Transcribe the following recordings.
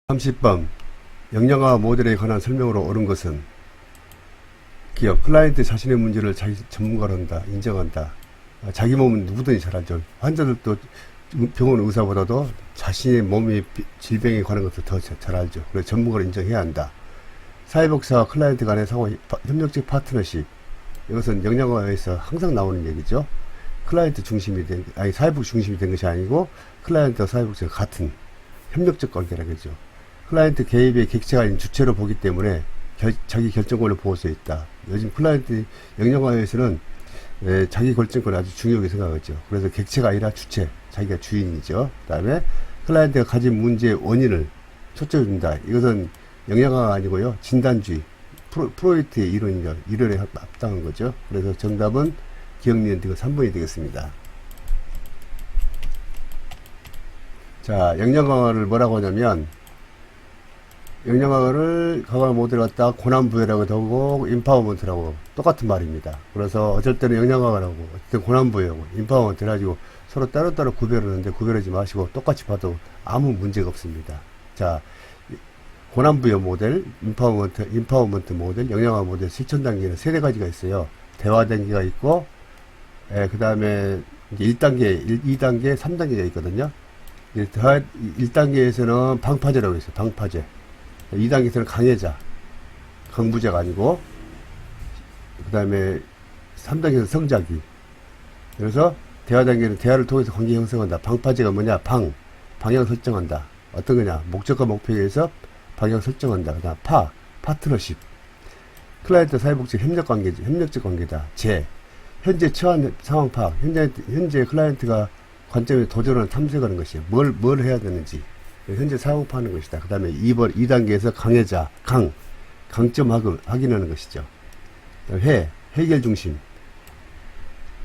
30번 역량화 모델에 관한 설명으로 옳은 것은 기업, 클라이언트 자신의 문제를 자기 전문가로 한다, 인정한다. 자기 몸은 누구든지 잘 알죠. 환자들도 병원 의사보다도 자신의 몸의 질병에 관한 것을 더 잘 알죠. 그래서 전문가로 인정해야 한다. 사회복지사와 클라이언트 간의 상호 협력적 파트너십, 이것은 역량화에서 항상 나오는 얘기죠. 클라이언트 중심이 사회복 중심이 된 것이 아니고 클라이언트와 사회복지가 같은 협력적 관계라겠죠. 클라이언트 개입의 객체가 아닌 주체로 보기 때문에 자기 결정권을 보호할 수 있다. 요즘 클라이언트 역량화에서는 자기 결정권을 아주 중요하게 생각하죠. 그래서 객체가 아니라 주체, 자기가 주인이죠. 그 다음에 클라이언트가 가진 문제의 원인을 초점준다. 이것은 역량화가 아니고요, 진단주의, 프로이트의 이론이죠. 이론에 합당한 거죠. 그래서 정답은 기억니은 3번이 되겠습니다. 자, 역량강화를 뭐라고 하냐면, 역량강화를 강화 모델을 갖다가 고난부여라고도 하고 인파워먼트라고 똑같은 말입니다. 그래서 어쩔 때는 역량강화라고, 어쩔 때는 고난부여라고, 인파워먼트 해가지고 서로 따로따로 구별하는데 구별하지 마시고 똑같이 봐도 아무 문제가 없습니다. 자, 고난부여 모델, 인파워먼트 모델, 역량강화 모델 실천 단계는 3가지가 있어요. 대화 단계가 있고, 그 다음에 1단계, 2단계, 3단계가 있거든요. 1단계에서는 방파제라고 있어요. 방파제. 2단계에서는 강해자, 강부제가 아니고, 그 다음에 3단계에서는 성자기. 그래서 대화 단계는 대화를 통해서 관계 형성한다. 방파제가 뭐냐? 방향 설정한다. 어떤 거냐? 목적과 목표에 의해서 방향 설정한다. 그 다음 파트너십. 클라이언트 사회복지 협력적 관계다. 현재 처한 상황 파악. 현재 클라이언트가 관점에 도전을 탐색하는 것이 뭘 해야 되는지 현재 상황 파악하는 것이다. 그 다음에 2단계에서 강해자, 강점 확인하는 것이죠. 해결 중심.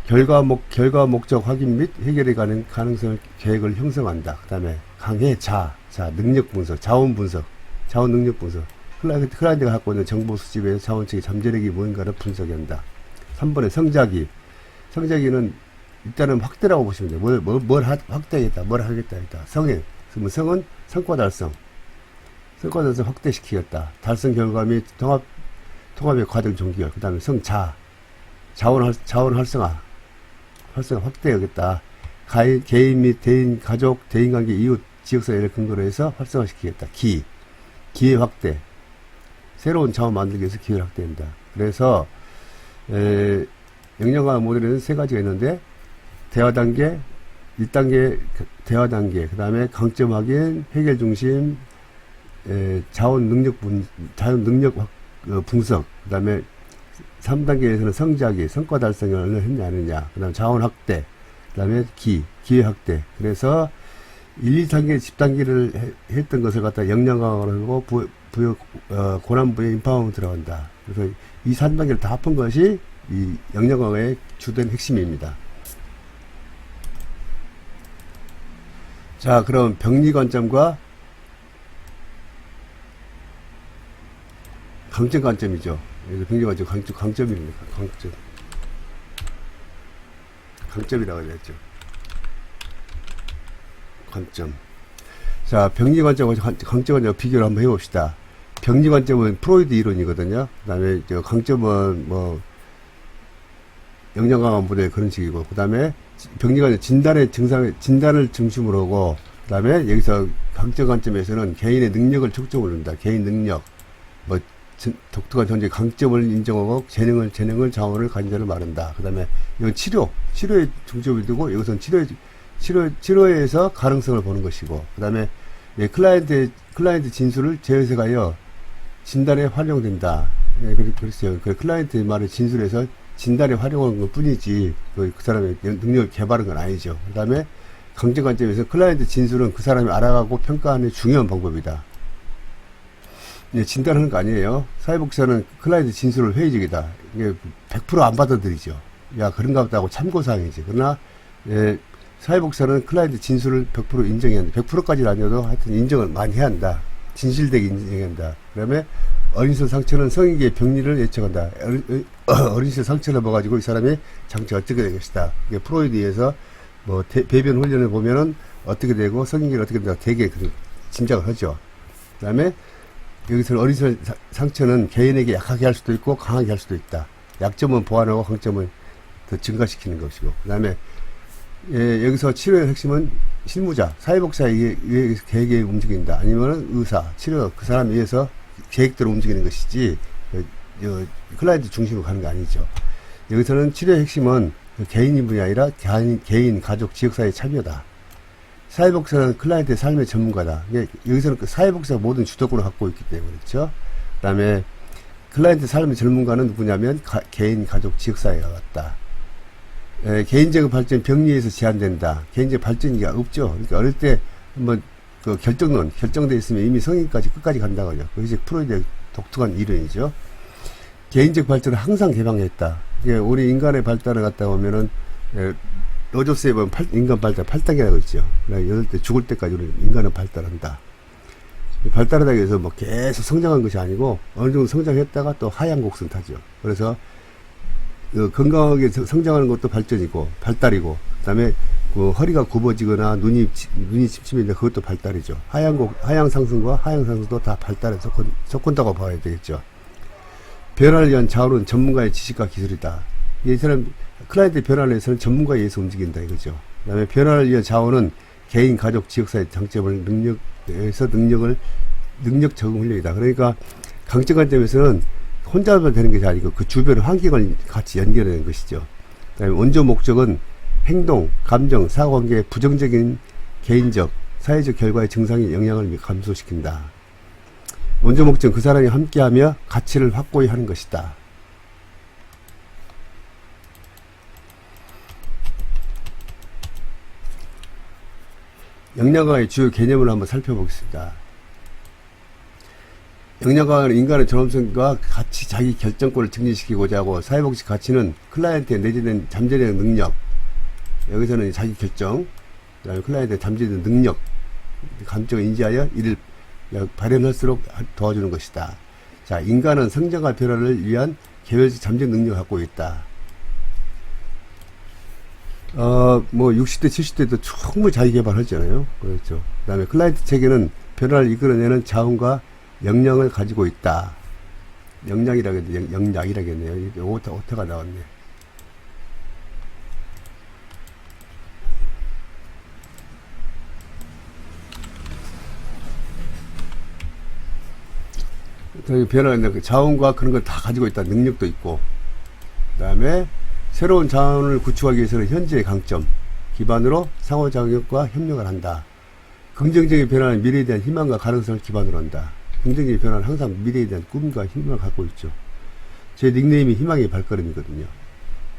결과 목적 확인 및 해결에 가는 가능성을 계획을 형성한다. 그 다음에 강해자, 능력 분석, 자원 능력 분석. 클라이언트가 갖고 있는 정보 수집에서 자원책의 잠재력이 무엇인가를 분석한다. 3번에 성자기는 일단은 확대라고 보시면 돼요. 뭘 확대하겠다, 뭘 하겠다 했다. 성은 성과 달성 확대시키겠다. 달성 결과 및 통합의 과정 종결. 그 다음에 자원 활성화 확대하겠다. 개인 및 대인, 가족, 대인관계, 이웃, 지역사회를 근거로 해서 활성화시키겠다. 기회 확대. 새로운 자원 만들기 위해서 기회를 확대한다. 그래서, 역량화 모델에는 3가지가 있는데, 대화 단계, 1단계 대화 단계, 그 다음에 강점 확인, 해결 중심, 자원 능력 분석, 그 다음에 3단계에서는 성자기, 성과 달성을 했냐, 안 했냐, 그 다음에 자원 확대, 그 다음에 기회 확대. 그래서 1, 2단계, 10단계를 했던 것을 갖다 역량강화로 하고, 고난부여 인파워먼트로 들어간다. 그래서 이 3단계를 다 합한 것이 이 역량강화의 주된 핵심입니다. 자, 그럼 병리 관점과 강점 관점이죠. 병리 관점, 강점입니다. 강점이라고 해야죠. 관점. 자, 병리 관점과 강점 관점 비교를 한번 해봅시다. 병리 관점은 프로이드 이론이거든요. 그 다음에 강점은 역량강화 모델 그런 식이고, 그 다음에 병리관점 진단을 중심으로 하고, 그 다음에 여기서 강점 관점에서는 개인의 능력을 초점을 둔다. 개인 능력, 독특한 존재 강점을 인정하고 재능을 자원을 가진 자를 말한다. 그 다음에 이건 치료에 중점을 두고, 이것은 치료에서 가능성을 보는 것이고, 그 다음에 클라이언트 진술을 재해석하여 진단에 활용된다. 그랬어요. 클라이언트 말을 진술해서 진단에 활용한 것 뿐이지, 그 사람의 능력을 개발한 건 아니죠. 그 다음에 강점 관점에서 클라이언트 진술은 그 사람이 알아가고 평가하는 중요한 방법이다. 진단하는 거 아니에요. 사회복지사는 클라이언트 진술을 회의적이다. 이게 100% 안 받아들이죠. 야, 그런가 보다 하고 참고사항이지. 그러나, 사회복지사는 클라이언트 진술을 100% 인정해야 한다. 100%까지는 아니어도 하여튼 인정을 많이 해야 한다. 진실되게 인정해야 한다. 그 다음에 어린이날 상처는 성인계의 병리를 예측한다. 어린이날 상처를 먹어가지고 이 사람이 장치가 어떻게 될 것이다. 이게 프로이드에서 배변 훈련을 보면은 어떻게 되고 성인계는 어떻게 된다. 되게 짐작을 하죠. 다음에 여기서 어리석은 상처는 개인에게 약하게 할 수도 있고 강하게 할 수도 있다. 약점은 보완하고 강점은 더 증가시키는 것이고. 그 다음에 여기서 치료의 핵심은 실무자, 사회복사에 의해서 계획에 움직인다. 아니면 의사, 치료 그 사람에 의해서 계획대로 움직이는 것이지 클라이언트 중심으로 가는 게 아니죠. 여기서는 치료의 핵심은 개인 인분이 아니라 개인, 가족, 지역사회의 참여다. 사회복사는 클라이언트의 삶의 전문가다. 여기서는 그 사회복사가 모든 주도권을 갖고 있기 때문에 그렇죠. 그 다음에 클라이언트 삶의 전문가는 누구냐면 개인, 가족, 지역사회가 같다. 개인적 발전 병리에서 제한된다. 개인적 발전이 없죠. 그러니까 어릴 때 한번 그 결정돼 있으면 이미 성인까지 끝까지 간다고요. 그것이 프로이드의 독특한 이론이죠. 개인적 발전은 항상 개방했다. 우리 인간의 발달을 갖다 보면은 로저스에 보면 인간 발달 8단계라고 있죠. 여덟 때 죽을 때까지 우리 인간은 발달한다. 발달하다 해서 뭐 계속 성장한 것이 아니고 어느 정도 성장했다가 또 하향 곡선 타죠. 그래서 건강하게 성장하는 것도 발전이고 발달이고, 그다음에 그 허리가 굽어지거나 눈이 침침해지면 그것도 발달이죠. 하향 상승과 하향 상승도 다 발달에 속한다고 봐야 되겠죠. 변화를 위한 자원은 전문가의 지식과 기술이다. 이 사람 클라이언트 변화를 위해서는 전문가에 의해서 움직인다 이거죠. 그다음에 변화를 위한 자원은 개인, 가족, 지역사회 장점을 능력 적응 훈련이다. 그러니까 강점관 점에서는 혼자만 되는 것이 아니고 그 주변 환경을 같이 연결하는 것이죠. 그다음에 원조 목적은 행동, 감정, 사고관계의 부정적인 개인적, 사회적 결과의 증상의 영향을 감소시킨다. 원조 목적은 그 사람이 함께하며 가치를 확고히 하는 것이다. 역량강의 주요 개념을 한번 살펴보겠습니다. 역량강은 인간의 존엄성과 가치, 자기 결정권을 증진시키고자 하고, 사회복지 가치는 클라이언트의 내재된 잠재된 능력, 여기서는 자기 결정, 그다음에 클라이언트의 잠재된 능력, 감정을 인지하여 이를 발현할수록 도와주는 것이다. 자, 인간은 성장과 변화를 위한 개별적 잠재 능력을 갖고 있다. 뭐 60대 70대도 충분히 자기 개발하잖아요. 그렇죠. 그 다음에 클라이언트 체계는 변화를 이끌어내는 자원과 역량을 가지고 있다. 역량이라겠네요. 오타가 나왔네. 변화는 자원과 그런 걸 다 가지고 있다. 능력도 있고. 그 다음에 새로운 자원을 구축하기 위해서는 현재의 강점 기반으로 상호작용과 협력을 한다. 긍정적인 변화는 미래에 대한 희망과 가능성을 기반으로 한다. 긍정적인 변화는 항상 미래에 대한 꿈과 희망을 갖고 있죠. 제 닉네임이 희망의 발걸음이거든요.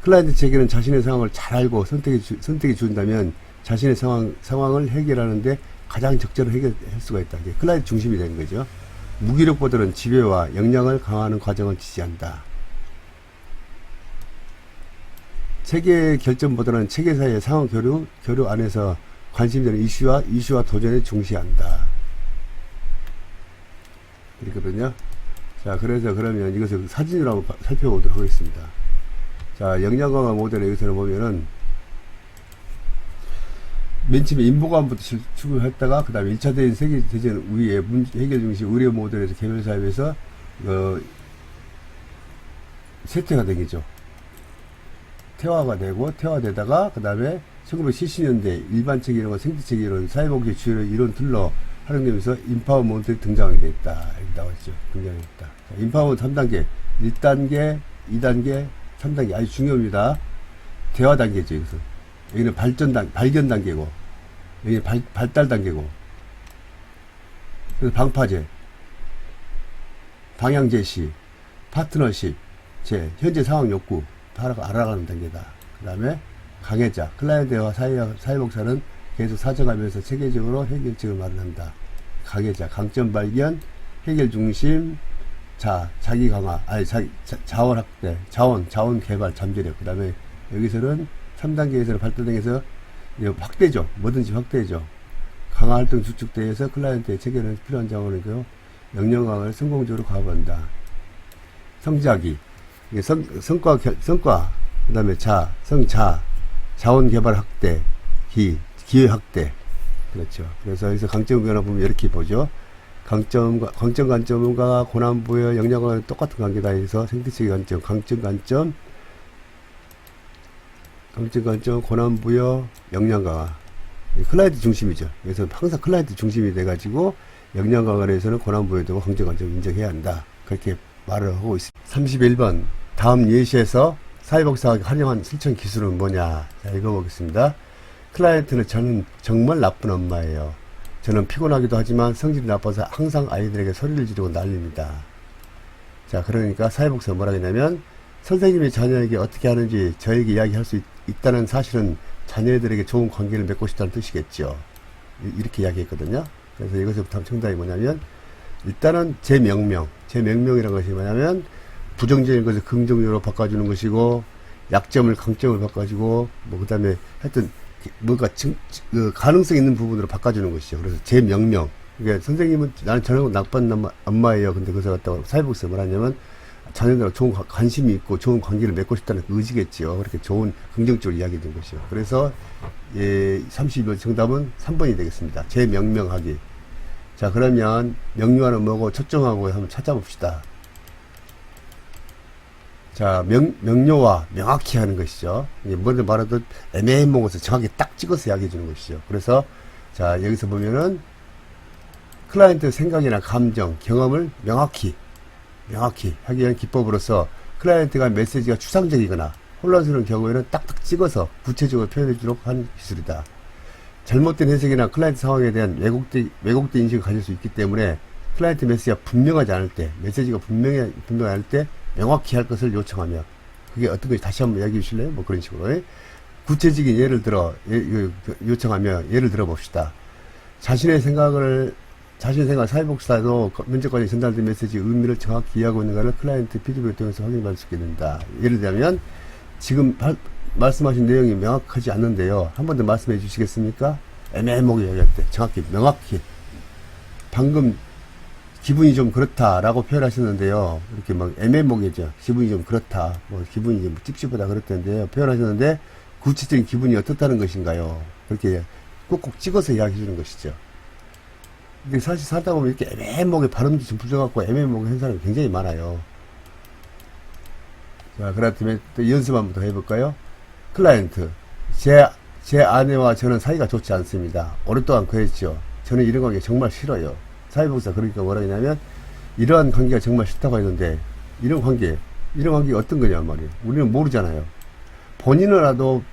클라이언트 체계는 자신의 상황을 잘 알고 선택해 준다면 자신의 상황을 해결하는데 가장 적절한 해결할 수가 있다. 이게 클라이언트 중심이 되는 거죠. 무기력보다는 지배와 역량을 강화하는 과정을 지지한다. 체계 결정보다는 체계사이의 상호 교류 안에서 관심되는 이슈와 도전에 중시한다. 그렇거든요. 자, 그래서 그러면 이것을 사진으로 한번 살펴보도록 하겠습니다. 자, 역량강화 모델에 여기서는 보면은 맨 처음에 인보관부터 추구했다가 그 다음에 1차 세계대전 우위의 해결 중심 의료 모델에서 개별사회에서 쇠퇴가 되겠죠. 퇴화되다가 그 다음에 1970년대 일반체계 이론과 생태체계 이론, 사회복지 주요 이론들로 활용되면서 인파워먼트가 등장하게 됐다. 이렇게 나왔죠. 등장했다. 인파워먼트 3단계, 1단계, 2단계, 3단계 아주 중요합니다. 대화 단계죠. 이것은. 여기는 발견 단계고, 여기는 발달 단계고, 그래서 방파제, 방향 제시, 파트너십, 현재 상황 욕구, 알아가는 단계다. 그 다음에 강해자, 클라이언트와 사회복사는 계속 사정하면서 체계적으로 해결책을 마련한다. 강해자, 강점 발견, 해결 중심, 자기 강화, 자원 확대, 자원 개발, 잠재력. 그 다음에 여기서는 3단계에서는 발달 단계에서 확대죠. 뭐든지 확대죠. 강화 활동 수축대에서 클라이언트의 체계는 필요한 자원이고, 역량 강화를 성공적으로 가버린다. 성자기, 성과, 그 다음에 자원 개발 확대, 기회 확대. 그렇죠. 그래서 여기서 강점 변화 보면 이렇게 보죠. 광점 관점과 고난부여 영양과는 똑같은 관계다 해서 생태체계 관점, 광점 관점, 고난부여 영양과 클라이언트 중심이죠. 그래서 항상 클라이언트 중심이 돼가지고 영양과 관해서는 고난부여도 광점 관점 인정해야 한다. 그렇게 말을 하고 있습니다. 31번 다음 예시에서 사회복사학이 활용한 실천 기술은 뭐냐. 자, 읽어보겠습니다. 클라이언트는 저는 정말 나쁜 엄마예요. 저는 피곤하기도 하지만 성질이 나빠서 항상 아이들에게 소리를 지르고 난립니다. 자, 그러니까 사회복사가 뭐라 했냐면 선생님이 자녀에게 어떻게 하는지 저에게 이야기할 수 있다는 사실은 자녀들에게 좋은 관계를 맺고 싶다는 뜻이겠죠. 이렇게 이야기했거든요. 그래서 이것부터 정답이 뭐냐면 일단은 제 명명이라는 것이 뭐냐면 부정적인 것을 긍정적으로 바꿔주는 것이고 약점을 강점을 바꿔주고 그 다음에 하여튼 뭔가 그 가능성 있는 부분으로 바꿔주는 것이죠. 그래서 제 명명. 그러니까 선생님은 나는 저는 나쁜 엄마예요. 근데 그것을 갖다가 사회복지에서 뭐라냐면 자녀들하고 좋은 관심이 있고 좋은 관계를 맺고 싶다는 의지겠죠. 그렇게 좋은 긍정적으로 이야기된 것이죠. 그래서 32번 정답은 3번이 되겠습니다. 제 명명하기. 자, 그러면 명료화는 뭐고 초점하고 한번 찾아봅시다. 자, 명료화, 명확히 하는 것이죠. 먼저 말하듯 애매한 것을 정확히 딱 찍어서 이야기해 주는 것이죠. 그래서, 자, 여기서 보면은, 클라이언트 생각이나 감정, 경험을 명확히 하기 위한 기법으로서 클라이언트가 메시지가 추상적이거나 혼란스러운 경우에는 딱딱 찍어서 구체적으로 표현해 주도록 하는 기술이다. 잘못된 해석이나 클라이언트 상황에 대한 왜곡된 인식을 가질 수 있기 때문에 클라이언트 메시지가 분명하지 않을 때, 메시지가 분명하지 않을 때 명확히 할 것을 요청하며, 그게 어떤 것이 다시 한번 이야기해 주실래요? 뭐 그런 식으로. 구체적인 예를 들어, 요청하며 예를 들어 봅시다. 자신의 생각 사회복사도 면접 과정에 전달된 메시지의 의미를 정확히 이해하고 있는가를 클라이언트 피드백을 통해서 확인할 수 있게 된다. 예를 들면, 지금 말씀하신 내용이 명확하지 않는데요. 한 번 더 말씀해 주시겠습니까? 애매모호하게 이야기할 때, 정확히, 명확히. 방금, 기분이 좀 그렇다라고 표현하셨는데요. 이렇게 막 애매모호하죠. 기분이 좀 그렇다. 기분이 좀 찝찝하다 그랬던데요. 표현하셨는데, 구체적인 기분이 어떻다는 것인가요? 그렇게 꼭꼭 찍어서 이야기해 주는 것이죠. 근데 사실 살다 보면 이렇게 애매모호하게 발음도 좀 부정하고 애매모호하게 한 사람이 굉장히 많아요. 자, 그렇다면 또 연습 한번 더 해볼까요? 클라이언트. 제 아내와 저는 사이가 좋지 않습니다. 오랫동안 그랬죠. 저는 이런 관계 정말 싫어요. 사회복사 그러니까 뭐라 하냐면 이러한 관계가 정말 싫다고 했는데 이런 관계가 어떤 거냐 말이에요. 우리는 모르잖아요. 본인은 알아도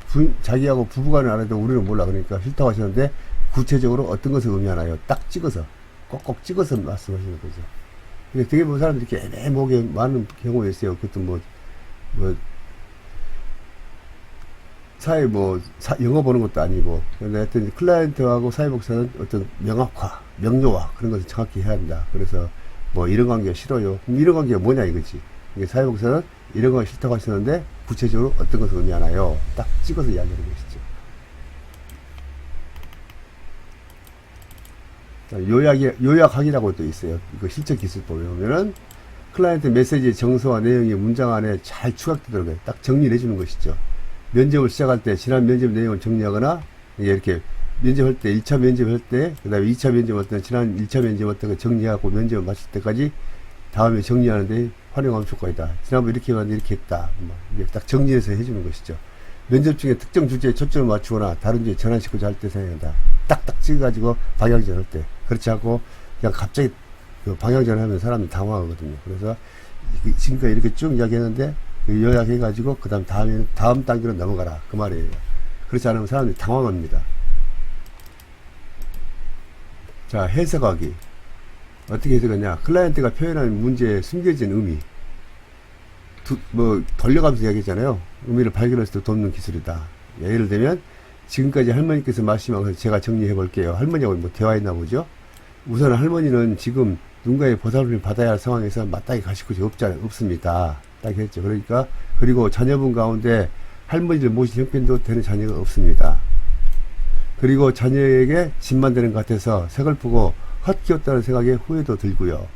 자기하고 부부간은 알아도 우리는 몰라. 그러니까 싫다고 하셨는데 구체적으로 어떤 것을 의미하나요? 딱 찍어서 꼭꼭 찍어서 말씀하시는 거죠. 근데 되게 보면 사람들이 이렇게 애매모호하게 많은 경우가 있어요. 그것도 영어 보는 것도 아니고. 근데 하여튼 클라이언트하고 사회복사는 어떤 명료화, 그런 것을 정확히 해야 한다. 그래서 이런 관계가 싫어요. 그럼 이런 관계가 뭐냐 이거지. 이게 사회복사는 이런 거 싫다고 하시는데 구체적으로 어떤 것을 의미하나요? 딱 찍어서 이야기하는 것이죠. 요약하기라고 또 있어요. 이거 실전 기술법에 보면은 클라이언트 메시지의 정서와 내용이 문장 안에 잘 추각되도록 딱 정리를 해주는 것이죠. 면접을 시작할 때 지난 면접 내용을 정리하거나 이렇게 면접할 때 1차 면접할 때 그 다음에 2차 면접할 때 지난 1차 면접할 때 정리하고 면접을 마칠 때까지 다음에 정리하는데 활용하면 효과이다. 지난번에 이렇게 했는데 이렇게 했다. 이게 딱 정리해서 해주는 것이죠. 면접 중에 특정 주제에 초점을 맞추거나 다른 주제에 전환시키고자 할 때 사용한다. 딱딱 찍어가지고 방향전할 때. 그렇지 않고 그냥 갑자기 그 방향전하면 사람이 당황하거든요. 그래서 지금까지 이렇게 쭉 이야기했는데 요약해가지고 그 다음 단계로 넘어가라. 그 말이에요. 그렇지 않으면 사람들이 당황합니다. 자, 해석하기. 어떻게 해석하냐. 클라이언트가 표현하는 문제에 숨겨진 의미. 돌려가면서 이야기했잖아요. 의미를 발견할 수 돕는 기술이다. 예를 들면, 지금까지 할머니께서 말씀하셔서 제가 정리해 볼게요. 할머니하고 대화했나 보죠? 우선 할머니는 지금 누군가의 보살핌을 받아야 할 상황에서 마땅히 가실 곳이 없습니다. 딱 했죠. 그러니까, 그리고 자녀분 가운데 할머니를 모실 형편도 되는 자녀가 없습니다. 그리고 자녀에게 짐만 되는 것 같아서 서글프고 헛기웠다는 생각에 후회도 들고요.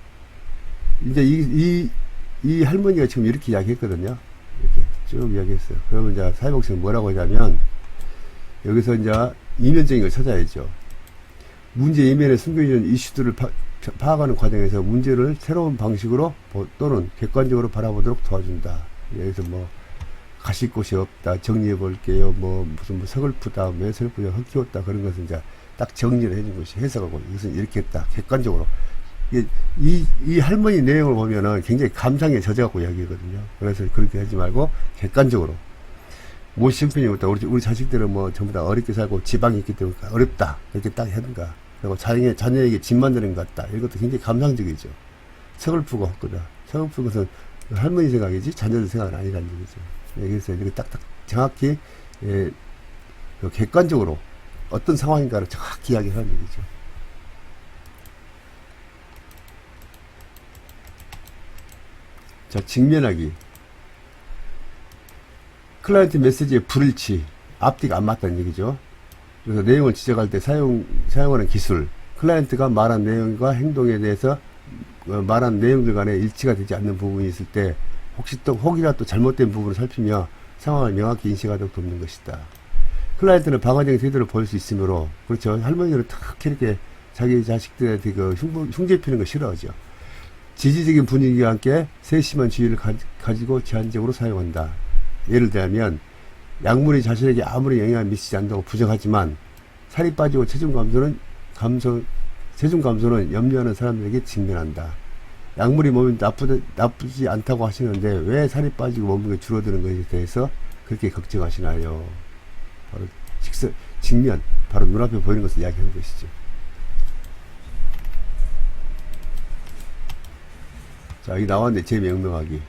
이제 이 할머니가 지금 이렇게 이야기했거든요. 이렇게 쭉 이야기했어요. 그러면 이제 사회복지는 뭐라고 하냐면, 여기서 이제 이면적인 걸 찾아야죠. 문제 이면에 숨겨있는 이슈들을 파악하는 과정에서 문제를 새로운 방식으로 또는 객관적으로 바라보도록 도와준다. 예를 들어서 뭐 가실 곳이 없다, 정리해 볼게요. 뭐 무슨 뭐 서글프다, 왜 서글프냐, 헛기웠다, 그런 것은 이제 딱 정리를 해준 것이 해석하고 이것은 이렇게 했다, 객관적으로. 이 할머니 내용을 보면은 굉장히 감상에 젖어갖고 이야기거든요. 그래서 그렇게 하지 말고 객관적으로. 무엇이 형편이었다. 우리 자식들은 뭐 전부 다 어렵게 살고 지방이 있기 때문에 어렵다. 이렇게 딱 하든가. 그리고 자녀에게 집 만드는 것 같다. 이것도 굉장히 감상적이죠. 서글프고 헛거다. 서글픈 것은 할머니 생각이지 자녀들 생각은 아니라는 얘기죠. 그래서 이렇게 딱딱 정확히, 예, 객관적으로 어떤 상황인가를 정확히 이야기하는 얘기죠. 자, 직면하기. 클라이언트 메시지의 불일치, 앞뒤가 안 맞다는 얘기죠. 그래서 내용을 지적할 때 사용하는 기술, 클라이언트가 말한 내용과 행동에 대해서 말한 내용들 간에 일치가 되지 않는 부분이 있을 때 혹이라도 잘못된 부분을 살피며 상황을 명확히 인식하도록 돕는 것이다. 클라이언트는 방어적인 태도를 보일 수 있으므로, 그렇죠. 할머니들은 특히 이렇게 자기 자식들한테 흉재 피는 거 싫어하죠. 지지적인 분위기와 함께 세심한 주의를 가지고 제한적으로 사용한다. 예를 들면 약물이 자신에게 아무리 영향을 미치지 않는다고 부정하지만 살이 빠지고 체중 감소는 염려하는 사람들에게 직면한다. 약물이 몸에 나쁘지 않다고 하시는데 왜 살이 빠지고 몸무게 줄어드는 것에 대해서 그렇게 걱정하시나요? 바로 직면, 바로 눈앞에 보이는 것을 이야기하는 것이죠. 자, 여기 나왔네. 재명명하기.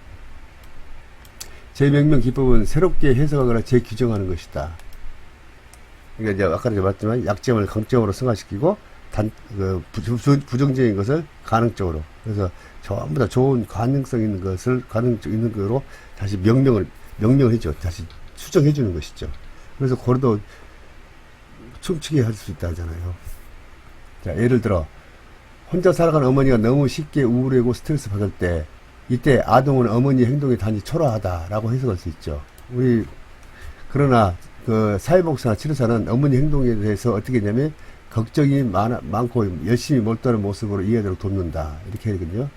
재명명 기법은 새롭게 해석하거나 재규정하는 것이다. 그러니까 이제 아까 말했지만 약점을 강점으로 승화시키고 부정적인 것을 가능적으로. 그래서 전부 다 좋은 가능성 있는 것을 가능성 있는 거로 다시 명명을 해줘. 다시 수정해 주는 것이죠. 그래서 그래도 춤추게 할 수 있다 하잖아요. 자, 예를 들어 혼자 살아가는 어머니가 너무 쉽게 우울하고 스트레스 받을 때, 이때 아동은 어머니 행동이 단지 초라하다라고 해석할 수 있죠. 그러나 사회복지사나 치료사는 어머니 행동에 대해서 어떻게 했냐면 걱정이 많고 열심히 몰두하는 모습으로 이해하도록 돕는다. 이렇게 하거든요.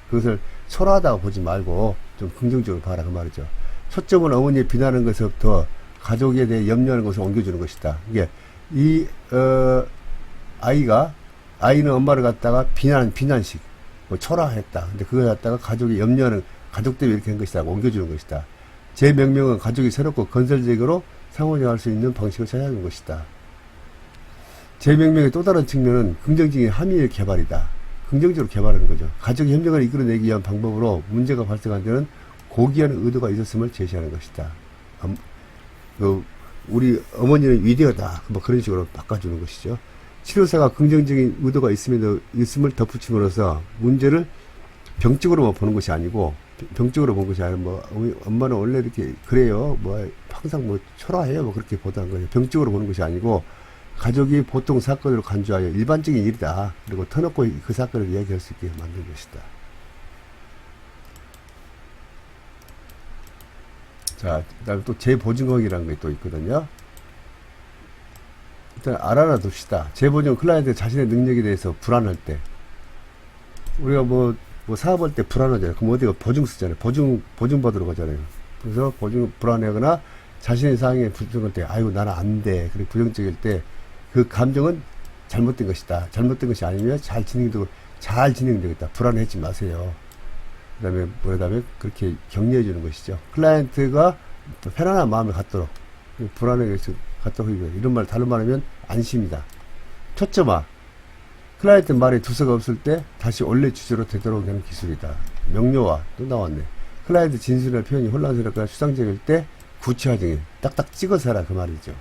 그것을 초라하다고 보지 말고 좀 긍정적으로 봐라, 그 말이죠. 초점은 어머니의 비난하는 것부터 가족에 대해 염려하는 것을 옮겨주는 것이다. 이게 아이는 엄마를 갖다가 비난식, 뭐 초라했다. 근데 그걸 갖다가 가족이 염려하는, 가족 때문에 이렇게 한 것이다. 옮겨주는 것이다. 재명명은 가족이 새롭고 건설적으로 상호작용할 수 있는 방식을 찾아내는 것이다. 재명명의 또 다른 측면은 긍정적인 함의의 개발이다. 긍정적으로 개발하는 거죠. 가족의 협력을 이끌어내기 위한 방법으로 문제가 발생한 데는 고귀한 의도가 있었음을 제시하는 것이다. 우리 어머니는 위대하다. 뭐 그런 식으로 바꿔주는 것이죠. 치료사가 긍정적인 의도가 있음을 덧붙임으로써 문제를 병적으로 보는 것이 아니고, 병적으로 본 것이 아니고, 뭐, 엄마는 원래 이렇게 그래요. 뭐, 항상 뭐, 초라해요. 뭐, 그렇게 보다는 거예요. 병적으로 보는 것이 아니고, 가족이 보통 사건으로 간주하여 일반적인 일이다. 그리고 터놓고 그 사건을 이야기할 수 있게 만든 것이다. 자, 그 다음에 또 재보증금이라는 게 또 있거든요. 일단 알아놔 둡시다. 재보증 클라이언트 자신의 능력에 대해서 불안할 때, 우리가 뭐 사업할 때 불안하잖아요. 그럼 어디가 보증 쓰잖아요. 보증 받으러 가잖아요. 그래서 불안해하거나 자신의 상황에 부정할 때, 아이고 나는 안 돼. 그리고 부정적일 때 그 감정은 잘못된 것이다. 잘못된 것이 아니면 잘 진행되겠다. 불안해하지 마세요. 그다음에 그렇게 격려해 주는 것이죠. 클라이언트가 편안한 마음을 갖도록, 불안하게 갖도록, 이런 말, 다른 말하면 안심이다. 초점화. 클라이언트 말에 두서가 없을 때 다시 원래 주제로 되도록 하는 기술이다. 명료화. 또 나왔네. 클라이언트 진술이나 표현이 혼란스럽거나 추상적일 때 구체화적인, 딱딱 찍어서 하라, 그 말이죠.